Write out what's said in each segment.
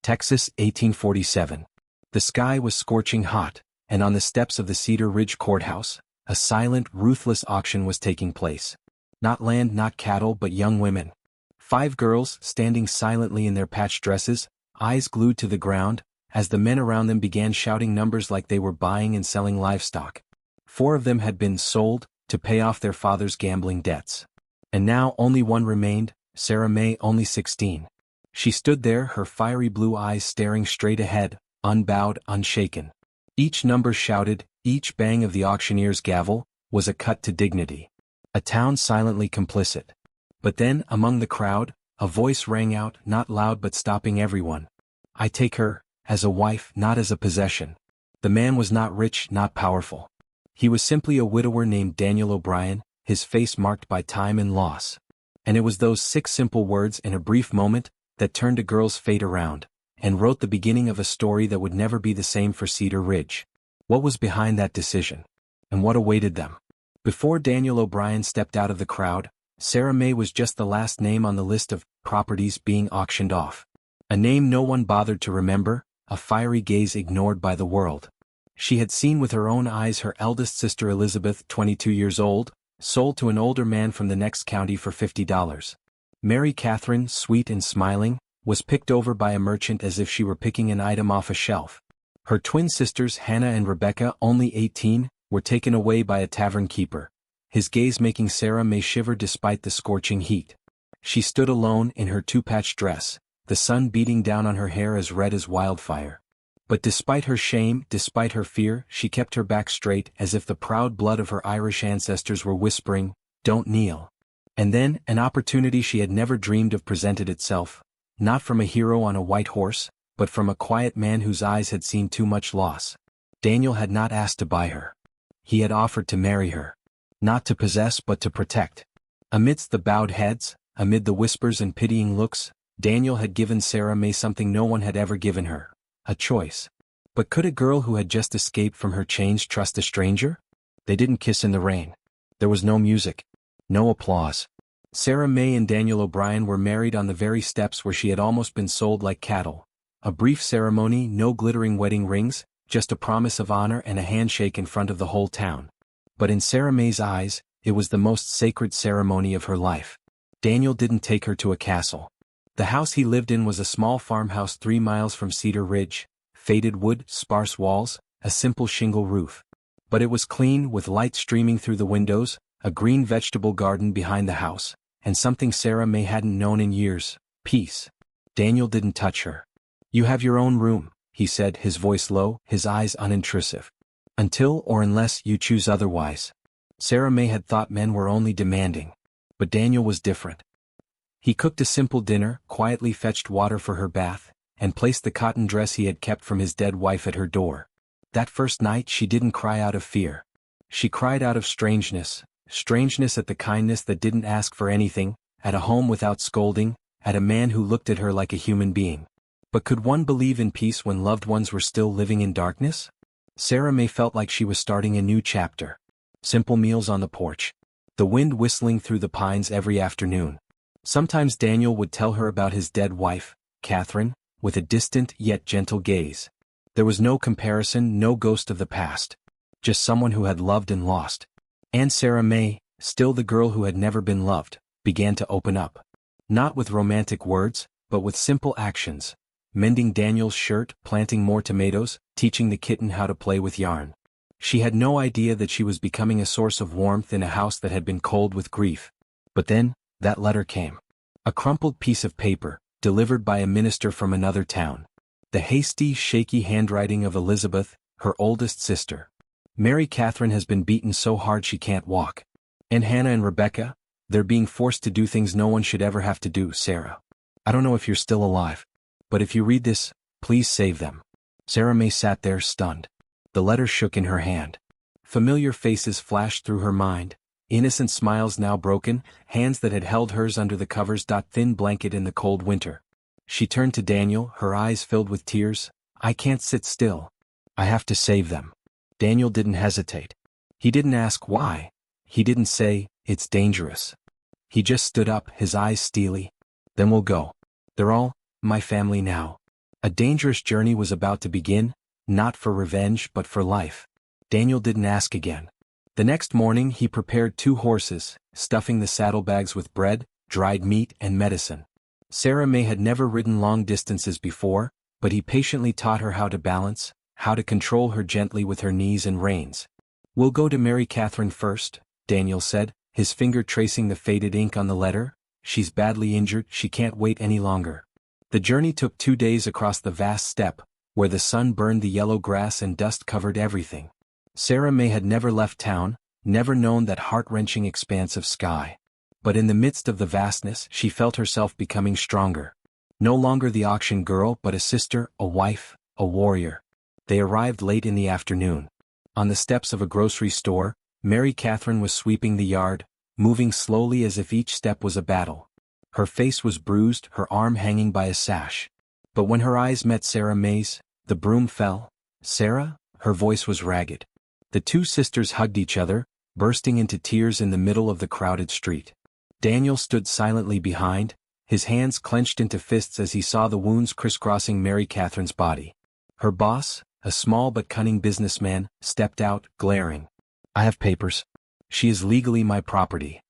Texas, 1847. The sky was scorching hot, and on the steps of the Cedar Ridge courthouse, a silent, ruthless auction was taking place. Not land, not cattle, but young women. 5 girls, standing silently in their patched dresses, eyes glued to the ground, as the men around them began shouting numbers like they were buying and selling livestock. 4 of them had been sold, to pay off their father's gambling debts. And now only one remained, Sarah May, only 16. She stood there, her fiery blue eyes staring straight ahead, unbowed, unshaken. Each number shouted, each bang of the auctioneer's gavel, was a cut to dignity. A town silently complicit. But then, among the crowd, a voice rang out, not loud but stopping everyone. I take her, as a wife, not as a possession. The man was not rich, not powerful. He was simply a widower named Daniel O'Brien, his face marked by time and loss. And it was those 6 simple words in a brief moment that turned a girl's fate around, and wrote the beginning of a story that would never be the same for Cedar Ridge. What was behind that decision? And what awaited them? Before Daniel O'Brien stepped out of the crowd, Sarah May was just the last name on the list of properties being auctioned off. A name no one bothered to remember, a fiery gaze ignored by the world. She had seen with her own eyes her eldest sister Elizabeth, 22 years old, sold to an older man from the next county for $50. Mary Catherine, sweet and smiling, was picked over by a merchant as if she were picking an item off a shelf. Her twin sisters Hannah and Rebecca, only 18, were taken away by a tavern keeper, his gaze making Sarah May shiver despite the scorching heat. She stood alone in her 2-patch dress, the sun beating down on her hair as red as wildfire. But despite her shame, despite her fear, she kept her back straight as if the proud blood of her Irish ancestors were whispering, "Don't kneel." And then, an opportunity she had never dreamed of presented itself, not from a hero on a white horse, but from a quiet man whose eyes had seen too much loss. Daniel had not asked to buy her. He had offered to marry her. Not to possess but to protect. Amidst the bowed heads, amid the whispers and pitying looks, Daniel had given Sarah May something no one had ever given her, a choice. But could a girl who had just escaped from her chains trust a stranger? They didn't kiss in the rain. There was no music. No applause. Sarah May and Daniel O'Brien were married on the very steps where she had almost been sold like cattle. A brief ceremony, no glittering wedding rings, just a promise of honor and a handshake in front of the whole town. But in Sarah May's eyes, it was the most sacred ceremony of her life. Daniel didn't take her to a castle. The house he lived in was a small farmhouse 3 miles from Cedar Ridge, faded wood, sparse walls, a simple shingle roof. But it was clean, with light streaming through the windows, a green vegetable garden behind the house, and something Sarah May hadn't known in years, peace. Daniel didn't touch her. You have your own room, he said, his voice low, his eyes unintrusive. Until or unless you choose otherwise. Sarah May had thought men were only demanding. But Daniel was different. He cooked a simple dinner, quietly fetched water for her bath, and placed the cotton dress he had kept from his dead wife at her door. That first night she didn't cry out of fear. She cried out of strangeness, strangeness at the kindness that didn't ask for anything, at a home without scolding, at a man who looked at her like a human being. But could one believe in peace when loved ones were still living in darkness? Sarah May felt like she was starting a new chapter. Simple meals on the porch. The wind whistling through the pines every afternoon. Sometimes Daniel would tell her about his dead wife, Catherine, with a distant yet gentle gaze. There was no comparison, no ghost of the past. Just someone who had loved and lost. And Sarah May, still the girl who had never been loved, began to open up. Not with romantic words, but with simple actions. Mending Daniel's shirt, planting more tomatoes, teaching the kitten how to play with yarn. She had no idea that she was becoming a source of warmth in a house that had been cold with grief. But then, that letter came. A crumpled piece of paper, delivered by a minister from another town. The hasty, shaky handwriting of Elizabeth, her oldest sister. Mary Catherine has been beaten so hard she can't walk. And Hannah and Rebecca, they're being forced to do things no one should ever have to do, Sarah. I don't know if you're still alive. But if you read this, please save them. Sarah May sat there stunned. The letter shook in her hand. Familiar faces flashed through her mind, innocent smiles now broken, hands that had held hers under the covers. Thin blanket in the cold winter. She turned to Daniel, her eyes filled with tears. I can't sit still. I have to save them. Daniel didn't hesitate. He didn't ask why. He didn't say, it's dangerous. He just stood up, his eyes steely. Then we'll go. They're all my family now. A dangerous journey was about to begin, not for revenge but for life. Daniel didn't ask again. The next morning he prepared 2 horses, stuffing the saddlebags with bread, dried meat and medicine. Sarah May had never ridden long distances before, but he patiently taught her how to balance, how to control her gently with her knees and reins. "We'll go to Mary Catherine first," Daniel said, his finger tracing the faded ink on the letter. "She's badly injured, she can't wait any longer." The journey took 2 days across the vast steppe, where the sun burned the yellow grass and dust covered everything. Sarah May had never left town, never known that heart-wrenching expanse of sky. But in the midst of the vastness she felt herself becoming stronger. No longer the auction girl but a sister, a wife, a warrior. They arrived late in the afternoon. On the steps of a grocery store, Mary Catherine was sweeping the yard, moving slowly as if each step was a battle. Her face was bruised, her arm hanging by a sash. But when her eyes met Sarah May's, the broom fell. "Sarah?" Her voice was ragged. The 2 sisters hugged each other, bursting into tears in the middle of the crowded street. Daniel stood silently behind, his hands clenched into fists as he saw the wounds crisscrossing Mary Catherine's body. Her boss, a small but cunning businessman, stepped out, glaring. "I have papers. She is legally my property."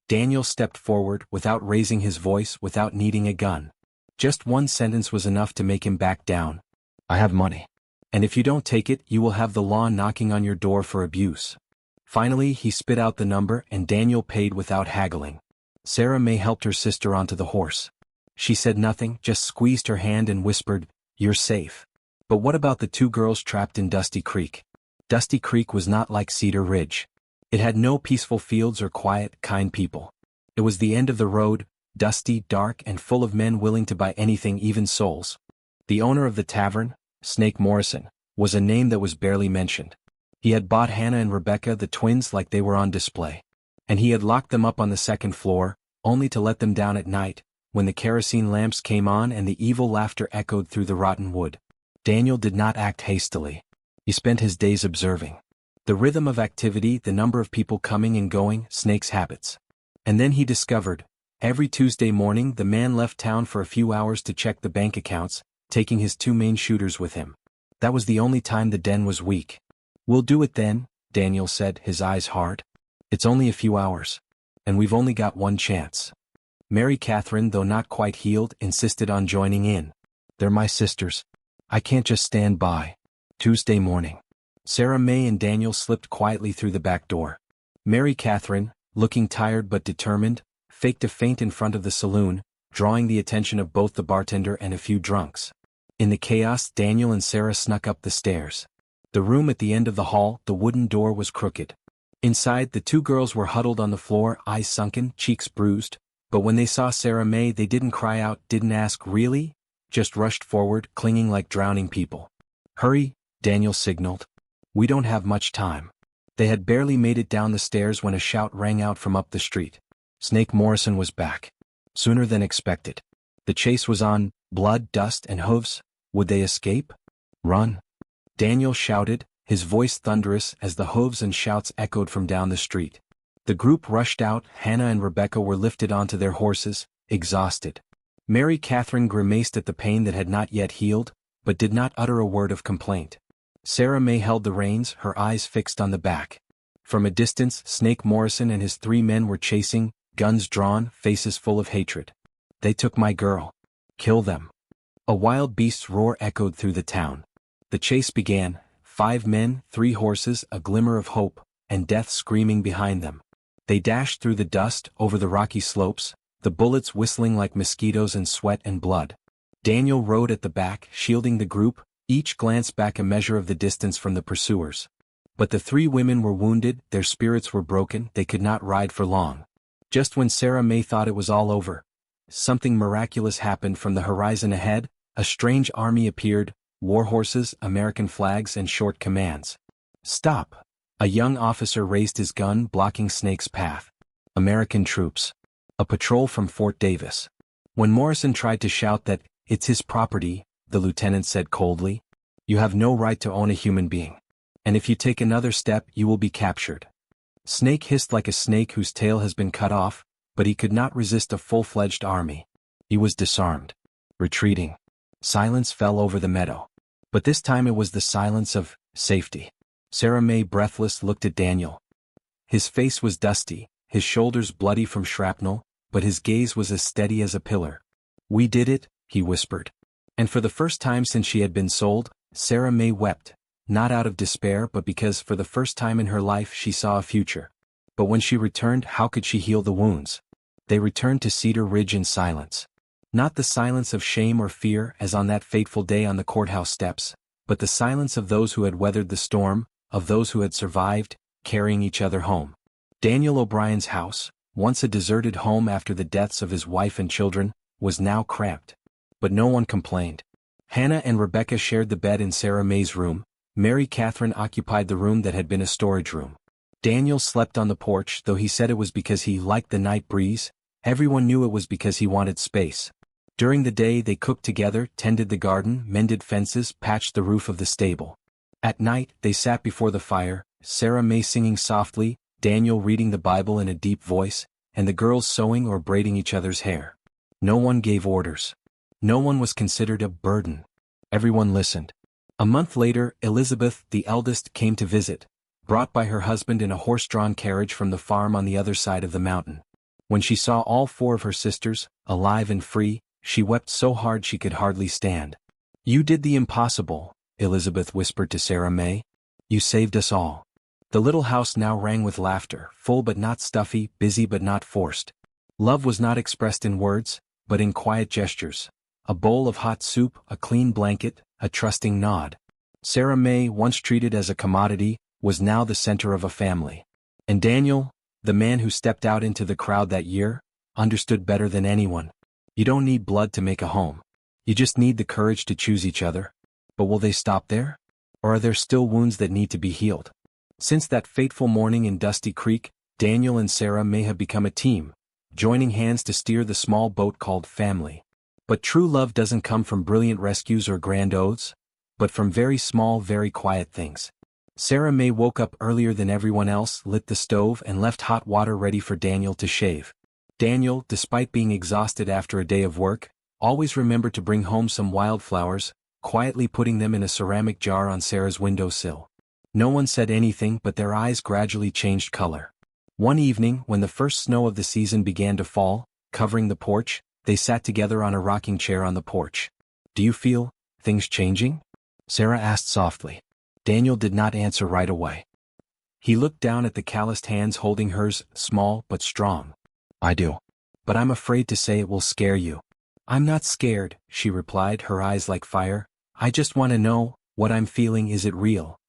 Daniel stepped forward, without raising his voice, without needing a gun. Just one sentence was enough to make him back down. "I have money. And if you don't take it, you will have the law knocking on your door for abuse." Finally he spit out the number and Daniel paid without haggling. Sarah May helped her sister onto the horse. She said nothing, just squeezed her hand and whispered, "You're safe." But what about the 2 girls trapped in Dusty Creek? Dusty Creek was not like Cedar Ridge. It had no peaceful fields or quiet, kind people. It was the end of the road, dusty, dark and full of men willing to buy anything, even souls. The owner of the tavern, Snake Morrison, was a name that was barely mentioned. He had bought Hannah and Rebecca, the twins, like they were on display. And he had locked them up on the 2nd floor, only to let them down at night, when the kerosene lamps came on and the evil laughter echoed through the rotten wood. Daniel did not act hastily. He spent his days observing the rhythm of activity, the number of people coming and going, Snake's habits. And then he discovered, every Tuesday morning the man left town for a few hours to check the bank accounts, taking his 2 main shooters with him. That was the only time the den was weak. "We'll do it then," Daniel said, his eyes hard. "It's only a few hours. And we've only got one chance." Mary Catherine, though not quite healed, insisted on joining in. "They're my sisters. I can't just stand by." Tuesday morning. Sarah May and Daniel slipped quietly through the back door. Mary Catherine, looking tired but determined, faked a faint in front of the saloon, drawing the attention of both the bartender and a few drunks. In the chaos, Daniel and Sarah snuck up the stairs. The room at the end of the hall, the wooden door was crooked. Inside, the 2 girls were huddled on the floor, eyes sunken, cheeks bruised, but when they saw Sarah May they didn't cry out, didn't ask, "Really?" Just rushed forward, clinging like drowning people. "Hurry," Daniel signaled. "We don't have much time." They had barely made it down the stairs when a shout rang out from up the street. Snake Morrison was back. Sooner than expected. The chase was on, blood, dust, and hooves. Would they escape? "Run!" Daniel shouted, his voice thunderous as the hooves and shouts echoed from down the street. The group rushed out. Hannah and Rebecca were lifted onto their horses, exhausted. Mary Catherine grimaced at the pain that had not yet healed, but did not utter a word of complaint. Sarah May held the reins, her eyes fixed on the back. From a distance, Snake Morrison and his 3 men were chasing, guns drawn, faces full of hatred. "They took my girl. Kill them." A wild beast's roar echoed through the town. The chase began, 5 men, 3 horses, a glimmer of hope, and death screaming behind them. They dashed through the dust, over the rocky slopes, the bullets whistling like mosquitoes in sweat and blood. Daniel rode at the back, shielding the group, each glance back a measure of the distance from the pursuers. But the 3 women were wounded, their spirits were broken, they could not ride for long. Just when Sarah May thought it was all over, something miraculous happened. From the horizon ahead, a strange army appeared, war horses, American flags and short commands. "Stop!" A young officer raised his gun, blocking Snake's path. "American troops. A patrol from Fort Davis." When Morrison tried to shout that, "It's his property," the lieutenant said coldly, "You have no right to own a human being. And if you take another step, you will be captured." Snake hissed like a snake whose tail has been cut off, but he could not resist a full-fledged army. He was disarmed. Retreating. Silence fell over the meadow. But this time it was the silence of safety. Sarah May, breathless, looked at Daniel. His face was dusty, his shoulders bloody from shrapnel, but his gaze was as steady as a pillar. "We did it," he whispered. And for the first time since she had been sold, Sarah May wept, not out of despair but because for the first time in her life she saw a future. But when she returned, how could she heal the wounds? They returned to Cedar Ridge in silence. Not the silence of shame or fear as on that fateful day on the courthouse steps, but the silence of those who had weathered the storm, of those who had survived, carrying each other home. Daniel O'Brien's house, once a deserted home after the deaths of his wife and children, was now cramped. But no one complained. Hannah and Rebecca shared the bed in Sarah May's room. Mary Catherine occupied the room that had been a storage room. Daniel slept on the porch, though he said it was because he liked the night breeze. Everyone knew it was because he wanted space. During the day they cooked together, tended the garden, mended fences, patched the roof of the stable. At night they sat before the fire, Sarah May singing softly, Daniel reading the Bible in a deep voice, and the girls sewing or braiding each other's hair. No one gave orders. No one was considered a burden. Everyone listened. A month later, Elizabeth, the eldest, came to visit, brought by her husband in a horse-drawn carriage from the farm on the other side of the mountain. When she saw all 4 of her sisters, alive and free, she wept so hard she could hardly stand. "You did the impossible," Elizabeth whispered to Sarah May. "You saved us all." The little house now rang with laughter, full but not stuffy, busy but not forced. Love was not expressed in words, but in quiet gestures. A bowl of hot soup, a clean blanket, a trusting nod. Sarah May, once treated as a commodity, was now the center of a family. And Daniel, the man who stepped out into the crowd that year, understood better than anyone. You don't need blood to make a home. You just need the courage to choose each other. But will they stop there? Or are there still wounds that need to be healed? Since that fateful morning in Dusty Creek, Daniel and Sarah May have become a team, joining hands to steer the small boat called family. But true love doesn't come from brilliant rescues or grand oaths, but from very small, very quiet things. Sarah May woke up earlier than everyone else, lit the stove, and left hot water ready for Daniel to shave. Daniel, despite being exhausted after a day of work, always remembered to bring home some wildflowers, quietly putting them in a ceramic jar on Sarah's windowsill. No one said anything, but their eyes gradually changed color. One evening, when the first snow of the season began to fall, covering the porch, they sat together on a rocking chair on the porch. "Do you feel things changing?" Sarah asked softly. Daniel did not answer right away. He looked down at the calloused hands holding hers, small but strong. "I do. But I'm afraid to say it will scare you." "I'm not scared," she replied, her eyes like fire. "I just want to know, what I'm feeling, is it real?"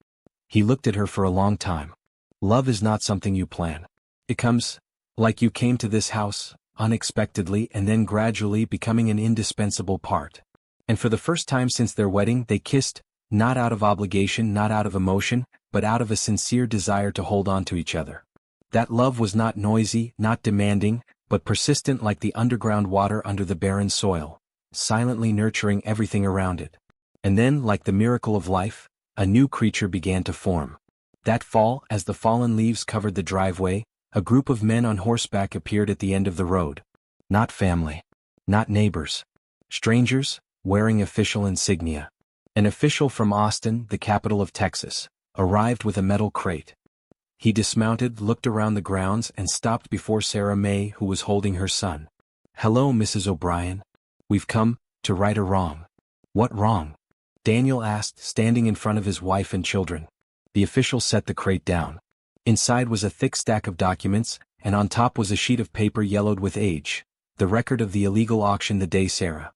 He looked at her for a long time. "Love is not something you plan. It comes, like you came to this house, unexpectedly and then gradually becoming an indispensable part." And for the first time since their wedding they kissed, not out of obligation, not out of emotion, but out of a sincere desire to hold on to each other. That love was not noisy, not demanding, but persistent like the underground water under the barren soil, silently nurturing everything around it. And then, like the miracle of life, a new creature began to form. That fall, as the fallen leaves covered the driveway, a group of men on horseback appeared at the end of the road. Not family. Not neighbors. Strangers, wearing official insignia. An official from Austin, the capital of Texas, arrived with a metal crate. He dismounted, looked around the grounds, and stopped before Sarah May, who was holding her son. "Hello, Mrs. O'Brien. We've come to right a wrong." "What wrong?" Daniel asked, standing in front of his wife and children. The official set the crate down. Inside was a thick stack of documents, and on top was a sheet of paper yellowed with age, the record of the illegal auction the day Sarah.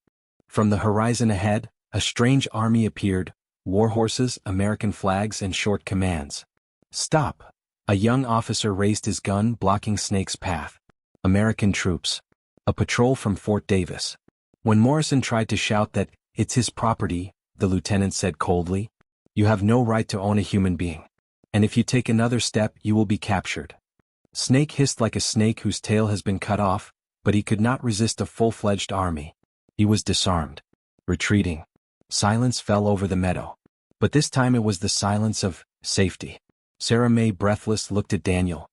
From the horizon ahead, a strange army appeared, war horses, American flags, and short commands. "Stop!" A young officer raised his gun, blocking Snake's path. "American troops. A patrol from Fort Davis." When Morrison tried to shout that, "It's his property," the lieutenant said coldly, "You have no right to own a human being. And if you take another step, you will be captured." Snake hissed like a snake whose tail has been cut off, but he could not resist a full-fledged army. He was disarmed. Retreating. Silence fell over the meadow. But this time it was the silence of safety. Sarah May, breathless, looked at Daniel.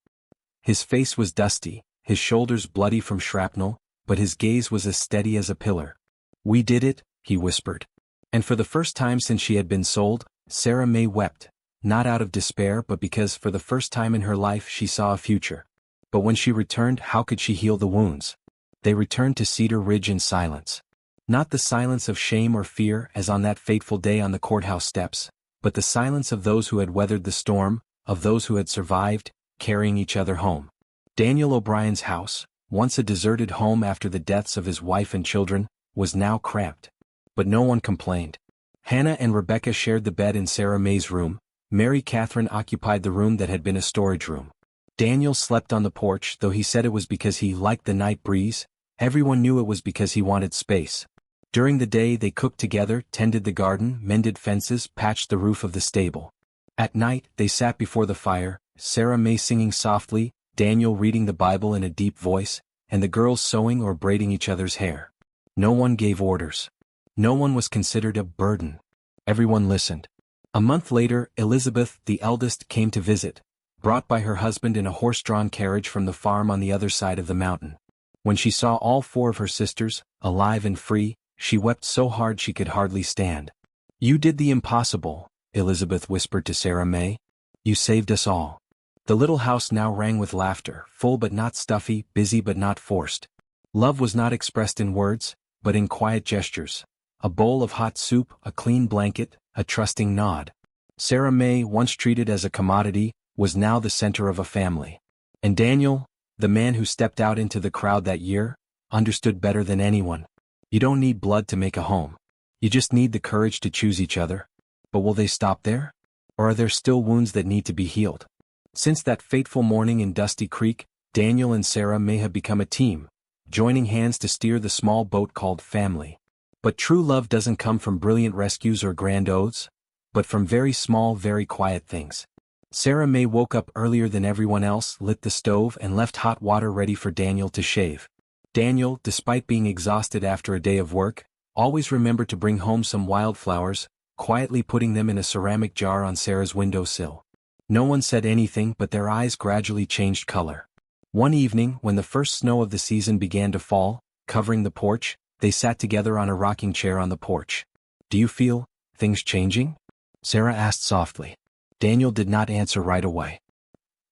His face was dusty, his shoulders bloody from shrapnel, but his gaze was as steady as a pillar. "We did it," he whispered. And for the first time since she had been sold, Sarah May wept, not out of despair but because for the first time in her life she saw a future. But when she returned, how could she heal the wounds? They returned to Cedar Ridge in silence. Not the silence of shame or fear as on that fateful day on the courthouse steps, but the silence of those who had weathered the storm, of those who had survived, carrying each other home. Daniel O'Brien's house, once a deserted home after the deaths of his wife and children, was now cramped. But no one complained. Hannah and Rebecca shared the bed in Sarah May's room. Mary Catherine occupied the room that had been a storage room. Daniel slept on the porch, though he said it was because he liked the night breeze. Everyone knew it was because he wanted space. During the day they cooked together, tended the garden, mended fences, patched the roof of the stable. At night they sat before the fire, Sarah May singing softly, Daniel reading the Bible in a deep voice, and the girls sewing or braiding each other's hair. No one gave orders. No one was considered a burden. Everyone listened. A month later, Elizabeth, the eldest, came to visit, brought by her husband in a horse-drawn carriage from the farm on the other side of the mountain. When she saw all 4 of her sisters, alive and free, she wept so hard she could hardly stand. "You did the impossible," Elizabeth whispered to Sarah May. "You saved us all." The little house now rang with laughter, full but not stuffy, busy but not forced. Love was not expressed in words, but in quiet gestures. A bowl of hot soup, a clean blanket, a trusting nod. Sarah May, once treated as a commodity, was now the center of a family. And Daniel, the man who stepped out into the crowd that year, understood better than anyone. You don't need blood to make a home. You just need the courage to choose each other. But will they stop there? Or are there still wounds that need to be healed? Since that fateful morning in Dusty Creek, Daniel and Sarah May have become a team, joining hands to steer the small boat called family. But true love doesn't come from brilliant rescues or grand oaths, but from very small, very quiet things. Sarah May woke up earlier than everyone else, lit the stove, and left hot water ready for Daniel to shave. Daniel, despite being exhausted after a day of work, always remembered to bring home some wildflowers, quietly putting them in a ceramic jar on Sarah's windowsill. No one said anything, but their eyes gradually changed color. One evening, when the first snow of the season began to fall, covering the porch, they sat together on a rocking chair on the porch. "Do you feel things changing?" Sarah asked softly. Daniel did not answer right away.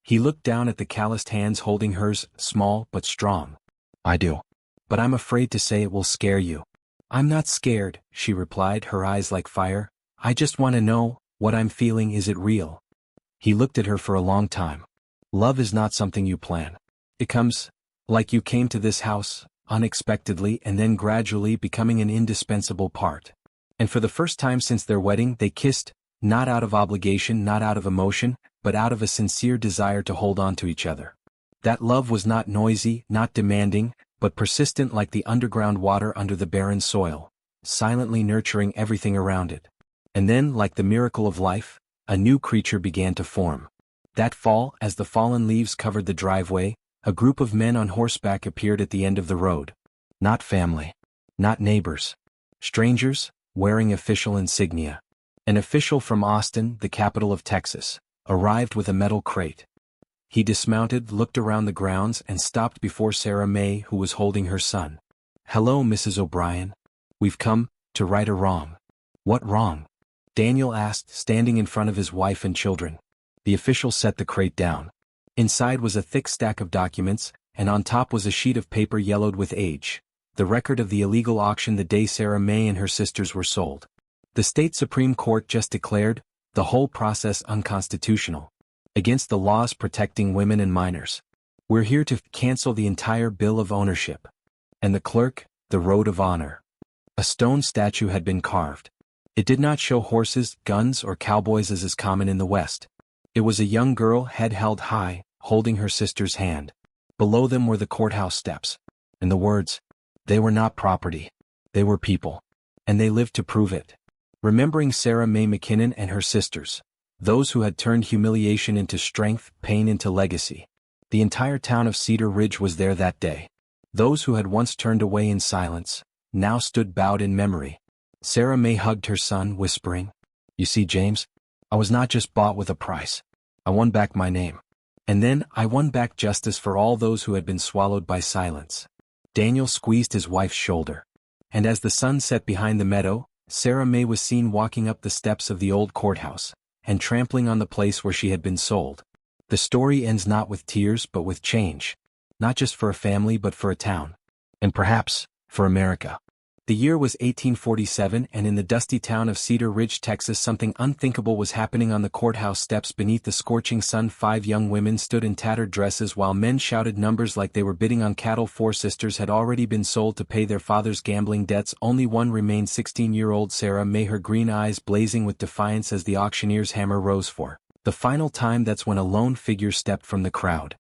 He looked down at the calloused hands holding hers, small but strong. "I do. But I'm afraid to say it will scare you." "I'm not scared," she replied, her eyes like fire. "I just want to know, what I'm feeling, is it real?" He looked at her for a long time. "Love is not something you plan. It comes, like you came to this house, unexpectedly and then gradually becoming an indispensable part." And for the first time since their wedding they kissed, not out of obligation, not out of emotion, but out of a sincere desire to hold on to each other. That love was not noisy, not demanding, but persistent like the underground water under the barren soil, silently nurturing everything around it. And then, like the miracle of life, a new creature began to form. That fall, as the fallen leaves covered the driveway, a group of men on horseback appeared at the end of the road. Not family. Not neighbors. Strangers, wearing official insignia. An official from Austin, the capital of Texas, arrived with a metal crate. He dismounted, looked around the grounds, and stopped before Sarah May, who was holding her son. "Hello, Mrs. O'Brien. We've come to right a wrong." "What wrong?" Daniel asked, standing in front of his wife and children. The official set the crate down. Inside was a thick stack of documents, and on top was a sheet of paper yellowed with age, the record of the illegal auction the day Sarah May and her sisters were sold. The state Supreme Court just declared the whole process unconstitutional, against the laws protecting women and minors. "We're here to cancel the entire bill of ownership." And the clerk, the Road of Honor. A stone statue had been carved. It did not show horses, guns, or cowboys as is common in the West. It was a young girl, head held high, holding her sister's hand. Below them were the courthouse steps. And the words, "They were not property. They were people. And they lived to prove it." Remembering Sarah May McKinnon and her sisters, those who had turned humiliation into strength, pain into legacy. The entire town of Cedar Ridge was there that day. Those who had once turned away in silence, now stood bowed in memory. Sarah May hugged her son, whispering, "You see, James, I was not just bought with a price. I won back my name. And then I won back justice for all those who had been swallowed by silence." Daniel squeezed his wife's shoulder. And as the sun set behind the meadow, Sarah May was seen walking up the steps of the old courthouse, and trampling on the place where she had been sold. The story ends not with tears but with change. Not just for a family but for a town. And perhaps, for America. The year was 1847, and in the dusty town of Cedar Ridge, Texas, something unthinkable was happening. On the courthouse steps beneath the scorching sun, 5 young women stood in tattered dresses while men shouted numbers like they were bidding on cattle. 4 sisters had already been sold to pay their father's gambling debts. Only one remained, 16-year-old Sarah May, her green eyes blazing with defiance as the auctioneer's hammer rose for the final time. That's when a lone figure stepped from the crowd.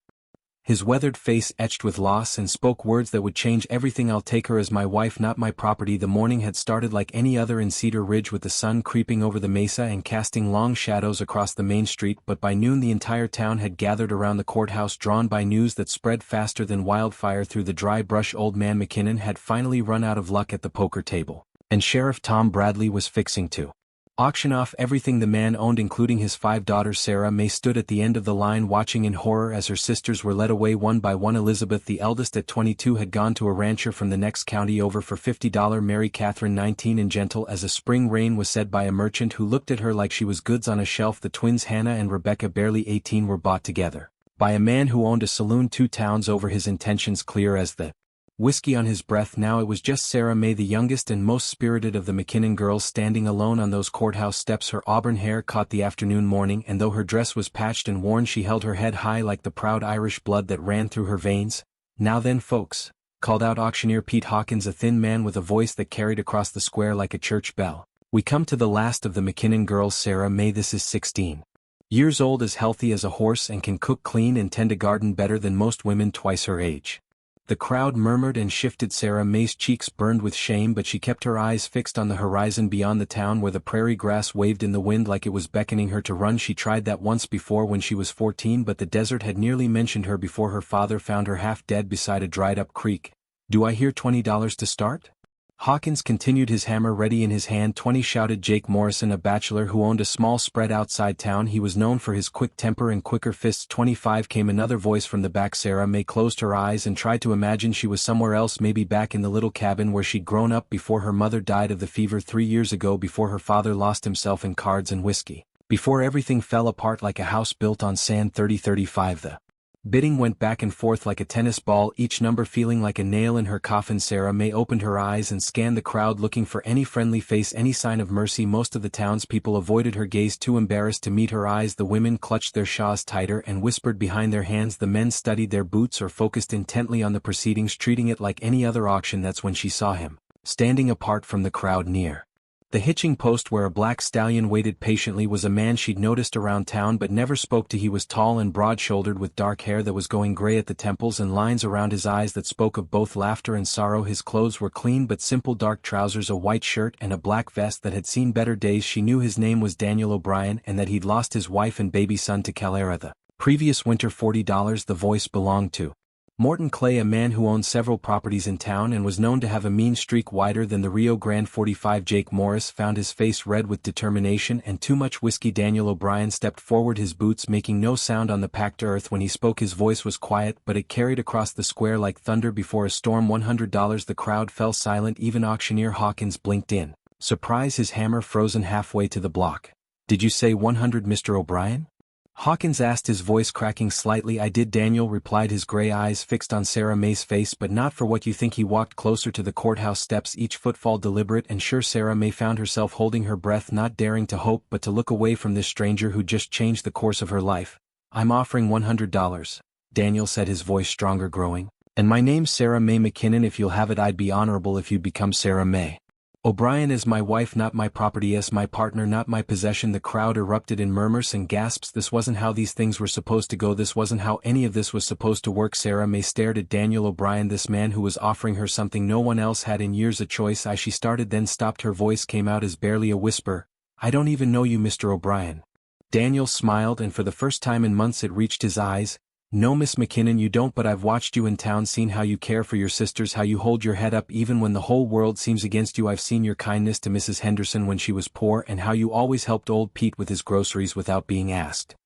His weathered face etched with loss, and spoke words that would change everything. "I'll take her as my wife, not my property." The morning had started like any other in Cedar Ridge, with the sun creeping over the mesa and casting long shadows across the main street, but by noon the entire town had gathered around the courthouse, drawn by news that spread faster than wildfire through the dry brush. Old man McKinnon had finally run out of luck at the poker table, and Sheriff Tom Bradley was fixing to auction off everything the man owned, including his 5 daughters. Sarah May stood at the end of the line, watching in horror as her sisters were led away one by one. Elizabeth, the eldest at 22, had gone to a rancher from the next county over for $50. Mary Catherine, 19, and gentle as a spring rain, was said by a merchant who looked at her like she was goods on a shelf. The twins Hannah and Rebecca, barely 18, were bought together by a man who owned a saloon 2 towns over, his intentions clear as the whiskey on his breath. Now it was just Sarah May, the youngest and most spirited of the McKinnon girls, standing alone on those courthouse steps. Her auburn hair caught the afternoon morning, and though her dress was patched and worn, she held her head high like the proud Irish blood that ran through her veins. "Now then, folks," called out auctioneer Pete Hawkins, a thin man with a voice that carried across the square like a church bell. "We come to the last of the McKinnon girls. Sarah May, this is 16 years old, as healthy as a horse, and can cook, clean, and tend a garden better than most women twice her age." The crowd murmured and shifted. Sarah May's cheeks burned with shame, but she kept her eyes fixed on the horizon beyond the town, where the prairie grass waved in the wind like it was beckoning her to run. She tried that once before when she was 14, but the desert had nearly mentioned her before her father found her half dead beside a dried-up creek. "Do I hear $20 to start?" Hawkins continued, his hammer ready in his hand. 20, shouted Jake Morrison, a bachelor who owned a small spread outside town. He was known for his quick temper and quicker fists. 25, came another voice from the back. Sarah May closed her eyes and tried to imagine she was somewhere else, maybe back in the little cabin where she'd grown up before her mother died of the fever 3 years ago, before her father lost himself in cards and whiskey, before everything fell apart like a house built on sand. 30-35. The bidding went back and forth like a tennis ball, each number feeling like a nail in her coffin. Sarah May opened her eyes and scanned the crowd, looking for any friendly face, any sign of mercy. Most of the townspeople avoided her gaze, too embarrassed to meet her eyes. The women clutched their shawls tighter and whispered behind their hands. The men studied their boots or focused intently on the proceedings, treating it like any other auction. That's when she saw him, standing apart from the crowd near the hitching post where a black stallion waited patiently, was a man she'd noticed around town but never spoke to. He was tall and broad-shouldered, with dark hair that was going gray at the temples and lines around his eyes that spoke of both laughter and sorrow. His clothes were clean but simple: dark trousers, a white shirt, and a black vest that had seen better days. She knew his name was Daniel O'Brien, and that he'd lost his wife and baby son to cholera the previous winter. $40. The voice belonged to Morton Clay, a man who owned several properties in town and was known to have a mean streak wider than the Rio Grande. 45. Jake Morris found his face red with determination and too much whiskey. Daniel O'Brien stepped forward, his boots making no sound on the packed earth. When he spoke, his voice was quiet, but it carried across the square like thunder before a storm. $100. The crowd fell silent. Even auctioneer Hawkins blinked in surprise, his hammer frozen halfway to the block. "Did you say 100, Mr. O'Brien?" Hawkins asked, his voice cracking slightly. "I did," Daniel replied, his gray eyes fixed on Sarah May's face. "But not for what you think." He walked closer to the courthouse steps, each footfall deliberate and sure. Sarah May found herself holding her breath, not daring to hope but to look away from this stranger who just changed the course of her life. "I'm offering $100, Daniel said, his voice stronger, growing. "And my name's Sarah May McKinnon. If you'll have it, I'd be honorable if you'd become Sarah May O'Brien is my wife, not my property, yes, my partner, not my possession." The crowd erupted in murmurs and gasps. This wasn't how these things were supposed to go. This wasn't how any of this was supposed to work. Sarah May stared at Daniel O'Brien, this man who was offering her something no one else had in years, a choice. She started, then stopped. Her voice came out as barely a whisper. "I don't even know you, Mr. O'Brien." Daniel smiled, and for the first time in months it reached his eyes. "No, Miss McKinnon, you don't, but I've watched you in town, seen how you care for your sisters, how you hold your head up even when the whole world seems against you. I've seen your kindness to Mrs. Henderson when she was poor, and how you always helped old Pete with his groceries without being asked."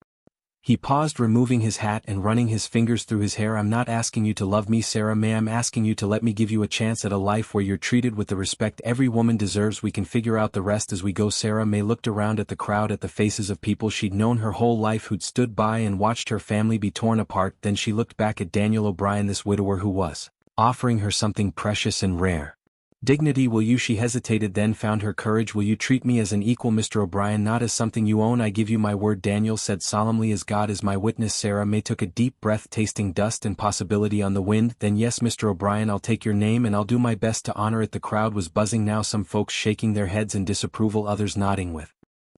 He paused, removing his hat and running his fingers through his hair. I'm not asking you to love me, Sarah May. I'm asking you to let me give you a chance at a life where you're treated with the respect every woman deserves. We can figure out the rest as we go. Sarah May looked around at the crowd, at the faces of people she'd known her whole life, who'd stood by and watched her family be torn apart. Then she looked back at Daniel O'Brien, this widower who was offering her something precious and rare. Dignity. Will you? She hesitated, then found her courage. Will you treat me as an equal, Mr. O'Brien, not as something you own? I give you my word, Daniel said solemnly, as God is my witness. Sarah May took a deep breath, tasting dust and possibility on the wind. Then yes, Mr. O'Brien, I'll take your name and I'll do my best to honor it. The crowd was buzzing now, some folks shaking their heads in disapproval, others nodding with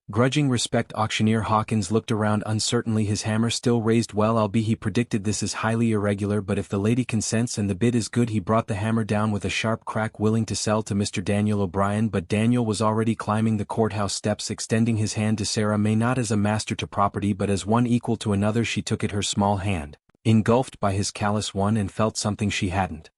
grudging respect. Auctioneer Hawkins looked around uncertainly, his hammer still raised. Well, I'll be, he predicted. This is highly irregular, but if the lady consents and the bid is good. He brought the hammer down with a sharp crack. Willing to sell to Mr. Daniel O'Brien, but Daniel was already climbing the courthouse steps, extending his hand to Sarah May, not as a master to property but as one equal to another. She took it, her small hand engulfed by his callous one, and felt something she hadn't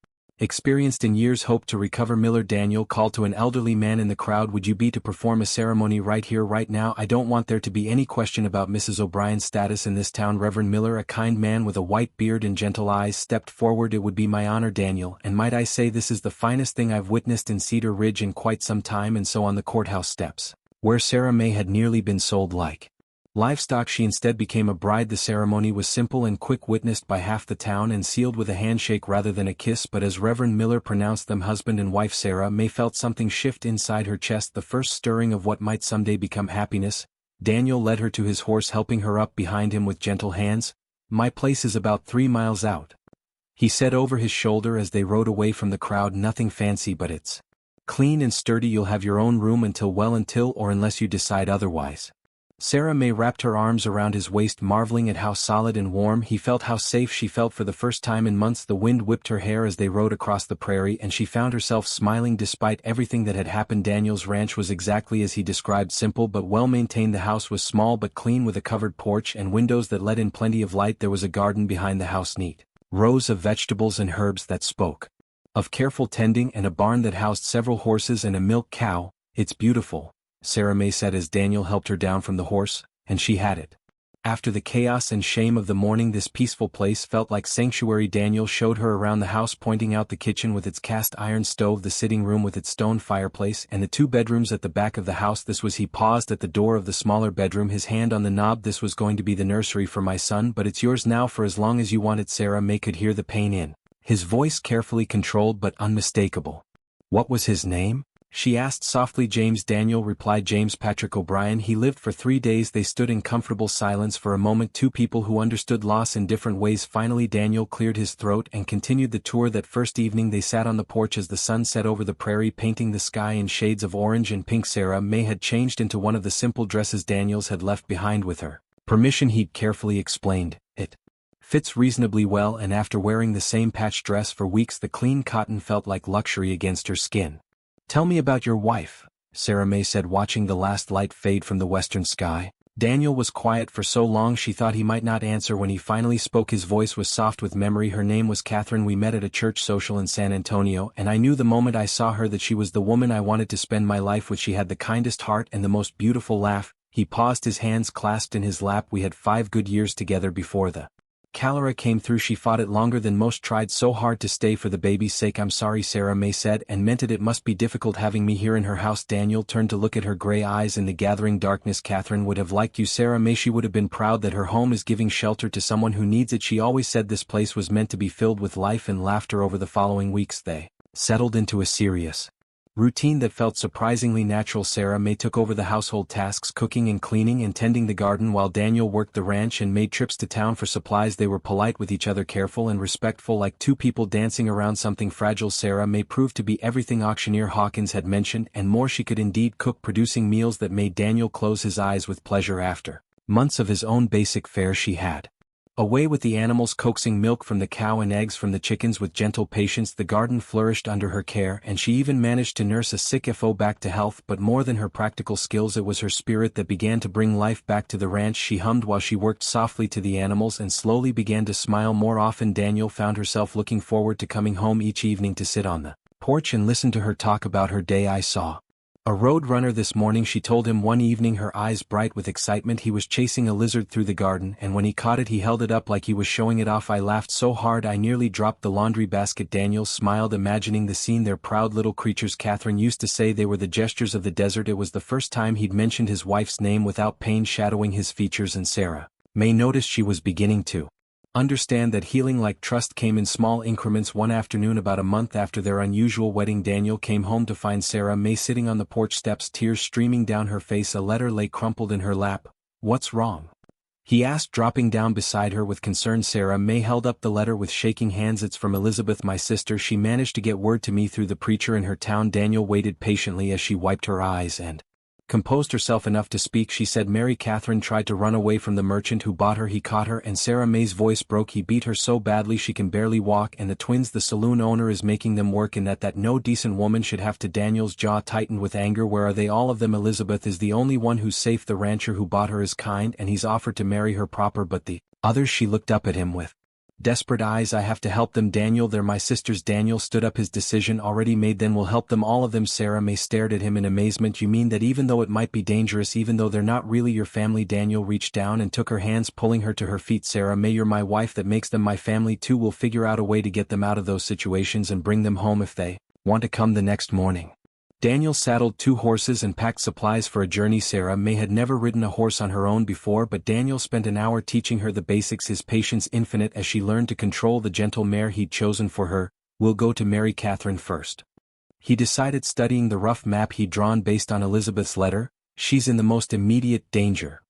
experienced in years. Hope to recover. Miller, Daniel called to an elderly man in the crowd, would you be to perform a ceremony right here, right now? I don't want there to be any question about Mrs. O'Brien's status in this town. Reverend Miller, a kind man with a white beard and gentle eyes, stepped forward. It would be my honor, Daniel, and might I say this is the finest thing I've witnessed in Cedar Ridge in quite some time. And so on the courthouse steps, where Sarah May had nearly been sold like livestock, she instead became a bride. The ceremony was simple and quick, witnessed by half the town and sealed with a handshake rather than a kiss. But as Reverend Miller pronounced them husband and wife, Sarah May felt something shift inside her chest, the first stirring of what might someday become happiness. Daniel led her to his horse, helping her up behind him with gentle hands. My place is about 3 miles out, he said over his shoulder as they rode away from the crowd. Nothing fancy, but it's clean and sturdy. You'll have your own room until or unless you decide otherwise. Sarah May wrapped her arms around his waist, marveling at how solid and warm he felt, how safe she felt for the first time in months. The wind whipped her hair as they rode across the prairie, and she found herself smiling despite everything that had happened. Daniel's ranch was exactly as he described, simple but well maintained. The house was small but clean, with a covered porch and windows that let in plenty of light. There was a garden behind the house, neat rows of vegetables and herbs that spoke of careful tending, and a barn that housed several horses and a milk cow. It's beautiful, Sarah May said as Daniel helped her down from the horse, and she had it. After the chaos and shame of the morning, this peaceful place felt like sanctuary. Daniel showed her around the house, pointing out the kitchen with its cast iron stove, the sitting room with its stone fireplace, and the 2 bedrooms at the back of the house. This was, he paused at the door of the smaller bedroom, his hand on the knob. This was going to be the nursery for my son, but it's yours now for as long as you want it. Sarah May could hear the pain in his voice, carefully controlled but unmistakable. What was his name? she asked softly. James. Daniel replied. James Patrick O'Brien. He lived for 3 days. They stood in comfortable silence for a moment, 2 people who understood loss in different ways. Finally Daniel cleared his throat and continued the tour. That first evening they sat on the porch as the sun set over the prairie, painting the sky in shades of orange and pink. Sarah May had changed into one of the simple dresses Daniels had left behind with her permission. He'd carefully explained, it fits reasonably well, and after wearing the same patch dress for weeks, the clean cotton felt like luxury against her skin. Tell me about your wife, Sarah May said, watching the last light fade from the western sky. Daniel was quiet for so long she thought he might not answer. When he finally spoke, his voice was soft with memory. Her name was Catherine. We met at a church social in San Antonio, and I knew the moment I saw her that she was the woman I wanted to spend my life with. She had the kindest heart and the most beautiful laugh. He paused, his hands clasped in his lap. We had 5 good years together before the cholera came through. She fought it longer than most, tried so hard to stay for the baby's sake. I'm sorry, Sarah May said, and meant it. It must be difficult having me here in her house. Daniel turned to look at her gray eyes in the gathering darkness. Catherine would have liked you, Sarah May. She would have been proud that her home is giving shelter to someone who needs it. She always said this place was meant to be filled with life and laughter. Over the following weeks they settled into a serious routine that felt surprisingly natural. Sarah May took over the household tasks, cooking and cleaning and tending the garden, while Daniel worked the ranch and made trips to town for supplies. They were polite with each other, careful and respectful, like 2 people dancing around something fragile. Sarah May proved to be everything Auctioneer Hawkins had mentioned and more. She could indeed cook, producing meals that made Daniel close his eyes with pleasure. After months of his own basic fare, she had away with the animals, coaxing milk from the cow and eggs from the chickens with gentle patience. The garden flourished under her care, and she even managed to nurse a sick FO back to health. But more than her practical skills, it was her spirit that began to bring life back to the ranch. She hummed while she worked softly to the animals and slowly began to smile more often. Daniel found herself looking forward to coming home each evening to sit on the porch and listen to her talk about her day. I saw A road runner this morning, she told him one evening, her eyes bright with excitement. He was chasing a lizard through the garden, and when he caught it he held it up like he was showing it off. I laughed so hard I nearly dropped the laundry basket. Daniel smiled, imagining the scene. They're proud little creatures. Catherine used to say they were the gestures of the desert. It was the first time he'd mentioned his wife's name without pain shadowing his features, and Sarah May noticed she was beginning to understand that healing like trust came in small increments. One afternoon, about a month after their unusual wedding, Daniel came home to find Sarah May sitting on the porch steps, tears streaming down her face. A letter lay crumpled in her lap. "What's wrong?" he asked, dropping down beside her with concern. Sarah May held up the letter with shaking hands. "It's from Elizabeth, my sister. She managed to get word to me through the preacher in her town." Daniel waited patiently as she wiped her eyes and composed herself enough to speak. She said, "Mary Catherine tried to run away from the merchant who bought her. He caught her," and Sarah May's voice broke. "He beat her so badly she can barely walk, and the twins the saloon owner is making them work, and that no decent woman should have to." Daniel's jaw tightened with anger. "Where are they, all of them? Elizabeth is the only one who's safe. The rancher who bought her is kind, and he's offered to marry her proper, but the others." She looked up at him with desperate eyes. "I have to help them, Daniel. They're my sisters." Daniel stood up, his decision already made. "Then we'll help them, all of them." Sarah May stared at him in amazement. "You mean that even though it might be dangerous, even though they're not really your family?" Daniel reached down and took her hands, pulling her to her feet. "Sarah May, you're my wife. That makes them my family too. We'll figure out a way to get them out of those situations and bring them home if they want to come." The next morning, Daniel saddled 2 horses and packed supplies for a journey. Sarah May had never ridden a horse on her own before, but Daniel spent an hour teaching her the basics, his patience infinite as she learned to control the gentle mare he'd chosen for her. "We'll go to Mary Catherine first," he decided, studying the rough map he'd drawn based on Elizabeth's letter. "She's in the most immediate danger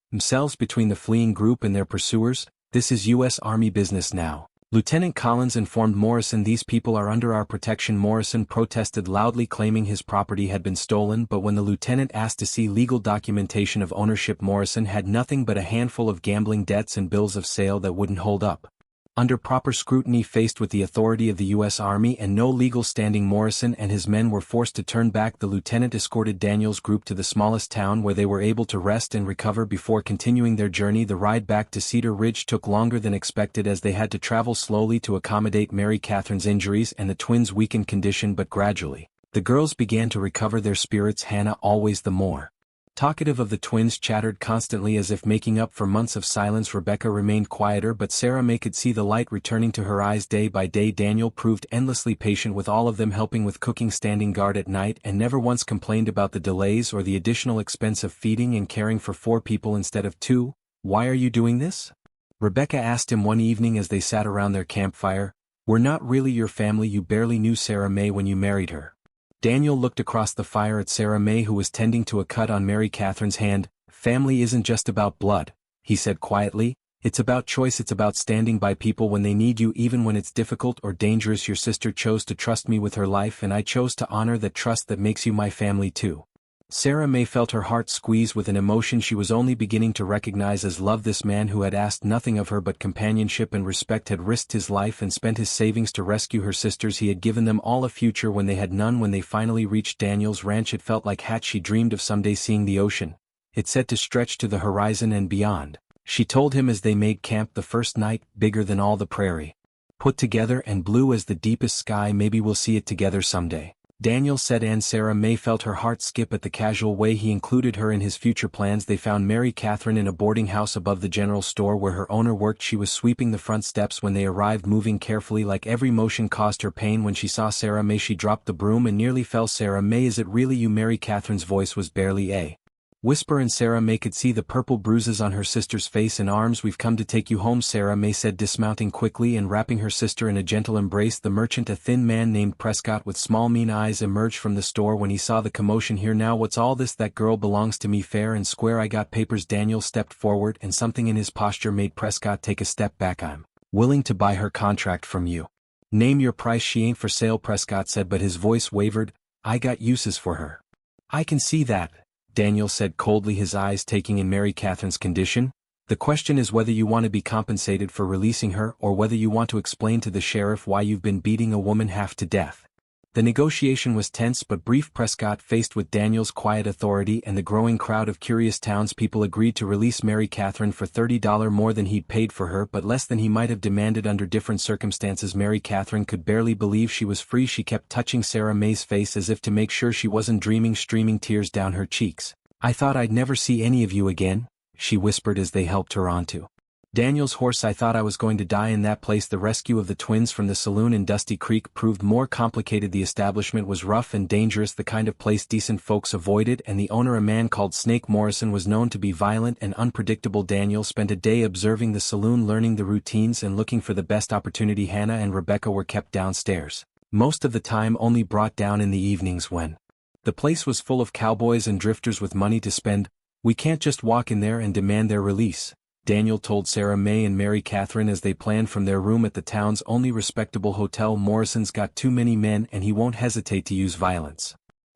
themselves between the fleeing group and their pursuers. This is U.S. Army business now." Lieutenant Collins informed Morrison, "These people are under our protection." Morrison protested loudly, claiming his property had been stolen, but when the lieutenant asked to see legal documentation of ownership, Morrison had nothing but a handful of gambling debts and bills of sale that wouldn't hold up under proper scrutiny. Faced with the authority of the U.S. Army and no legal standing, Morrison and his men were forced to turn back. The lieutenant escorted Daniel's group to the smallest town where they were able to rest and recover before continuing their journey. The ride back to Cedar Ridge took longer than expected as they had to travel slowly to accommodate Mary Catherine's injuries and the twins' weakened condition, but gradually the girls began to recover their spirits. Hannah, always the more talkative of the twins, chattered constantly as if making up for months of silence. Rebecca remained quieter, but Sarah May could see the light returning to her eyes day by day. Daniel proved endlessly patient with all of them, helping with cooking, standing guard at night, and never once complained about the delays or the additional expense of feeding and caring for 4 people instead of 2. "Why are you doing this?" Rebecca asked him one evening as they sat around their campfire. "We're not really your family. You barely knew Sarah May when you married her." Daniel looked across the fire at Sarah May, who was tending to a cut on Mary Catherine's hand. "Family isn't just about blood," he said quietly. "It's about choice. It's about standing by people when they need you, even when it's difficult or dangerous. Your sister chose to trust me with her life, and I chose to honor that trust. That makes you my family too." Sarah May felt her heart squeeze with an emotion she was only beginning to recognize as love. This man who had asked nothing of her but companionship and respect had risked his life and spent his savings to rescue her sisters. He had given them all a future when they had none. When they finally reached Daniel's ranch, it felt like Hat she dreamed of someday seeing the ocean. It said to stretch to the horizon and beyond. She told him as they made camp the first night, "Bigger than all the prairie put together and blue as the deepest sky. Maybe we'll see it together someday," Daniel said, and Sarah May felt her heart skip at the casual way he included her in his future plans. They found Mary Catherine in a boarding house above the general store where her owner worked. She was sweeping the front steps when they arrived, moving carefully like every motion caused her pain. When she saw Sarah May, she dropped the broom and nearly fell. "Sarah May, is it really you?" Mary Catherine's voice was barely a whisper, and Sarah May could see the purple bruises on her sister's face and arms. "We've come to take you home," Sarah May said, dismounting quickly and wrapping her sister in a gentle embrace. The merchant, a thin man named Prescott with small mean eyes, emerged from the store when he saw the commotion. "Here now, what's all this?" "That girl belongs to me fair and square. I got papers." Daniel stepped forward, and something in his posture made Prescott take a step back. "I'm willing to buy her contract from you." "Name your price." "She ain't for sale," Prescott said, but his voice wavered. "I got uses for her." "I can see that," Daniel said coldly, his eyes taking in Mary Catherine's condition. "The question is whether you want to be compensated for releasing her or whether you want to explain to the sheriff why you've been beating a woman half to death." The negotiation was tense but brief. Prescott, faced with Daniel's quiet authority and the growing crowd of curious townspeople, agreed to release Mary Catherine for $30 more than he'd paid for her, but less than he might have demanded under different circumstances. Mary Catherine could barely believe she was free. She kept touching Sarah May's face as if to make sure she wasn't dreaming, streaming tears down her cheeks. "I thought I'd never see any of you again," she whispered as they helped her onto Daniel's horse. "I thought I was going to die in that place." The rescue of the twins from the saloon in Dusty Creek proved more complicated. The establishment was rough and dangerous, the kind of place decent folks avoided, and the owner, a man called Snake Morrison, was known to be violent and unpredictable. Daniel spent a day observing the saloon, learning the routines and looking for the best opportunity. Hannah and Rebecca were kept downstairs, most of the time only brought down in the evenings when the place was full of cowboys and drifters with money to spend. "We can't just walk in there and demand their release," Daniel told Sarah May and Mary Catherine as they planned from their room at the town's only respectable hotel. "Morrison's got too many men and he won't hesitate to use violence."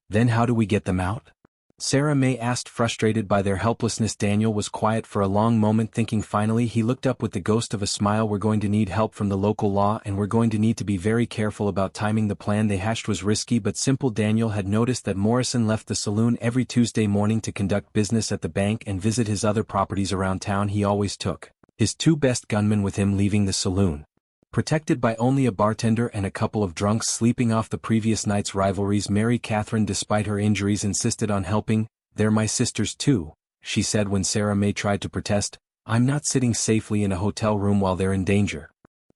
"Then how do we get them out?" Sarah May asked, frustrated by their helplessness. Daniel was quiet for a long moment, thinking. Finally he looked up with the ghost of a smile. "We're going to need help from the local law, and we're going to need to be very careful about timing." The plan they hatched was risky but simple. Daniel had noticed that Morrison left the saloon every Tuesday morning to conduct business at the bank and visit his other properties around town. He always took his two best gunmen with him, leaving the saloon protected by only a bartender and a couple of drunks sleeping off the previous night's rivalries. Mary Catherine, despite her injuries, insisted on helping. "They're my sisters too," she said when Sarah May tried to protest. "I'm not sitting safely in a hotel room while they're in danger."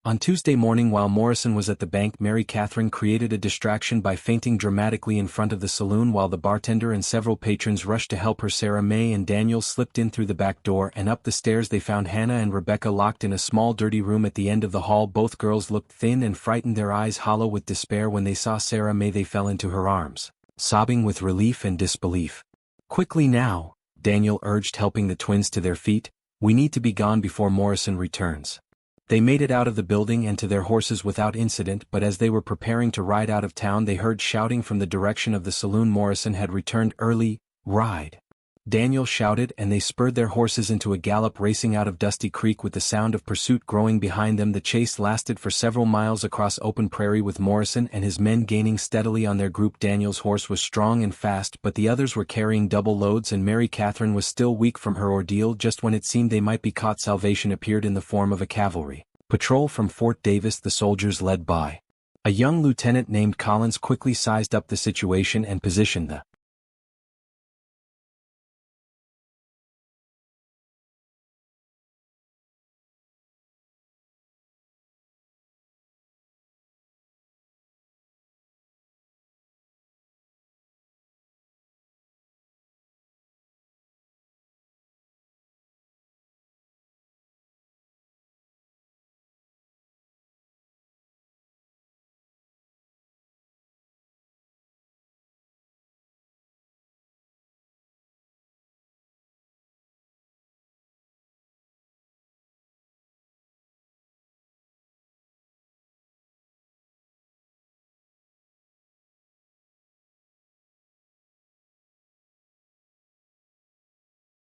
On Tuesday morning, while Morrison was at the bank, Mary Catherine created a distraction by fainting dramatically in front of the saloon while the bartender and several patrons rushed to help her. Sarah May and Daniel slipped in through the back door and up the stairs. They found Hannah and Rebecca locked in a small dirty room at the end of the hall. Both girls looked thin and frightened, their eyes hollow with despair. When they saw Sarah May, they fell into her arms, sobbing with relief and disbelief. "Quickly now," Daniel urged, helping the twins to their feet. "We need to be gone before Morrison returns." They made it out of the building and to their horses without incident, but as they were preparing to ride out of town they heard shouting from the direction of the saloon. Morrison had returned early. "Ride!" Daniel shouted, and they spurred their horses into a gallop, racing out of Dusty Creek with the sound of pursuit growing behind them. The chase lasted for several miles across open prairie, with Morrison and his men gaining steadily on their group. Daniel's horse was strong and fast, but the others were carrying double loads, and Mary Catherine was still weak from her ordeal. Just when it seemed they might be caught, salvation appeared in the form of a cavalry patrol from Fort Davis. The soldiers, led by a young lieutenant named Collins, quickly sized up the situation and positioned the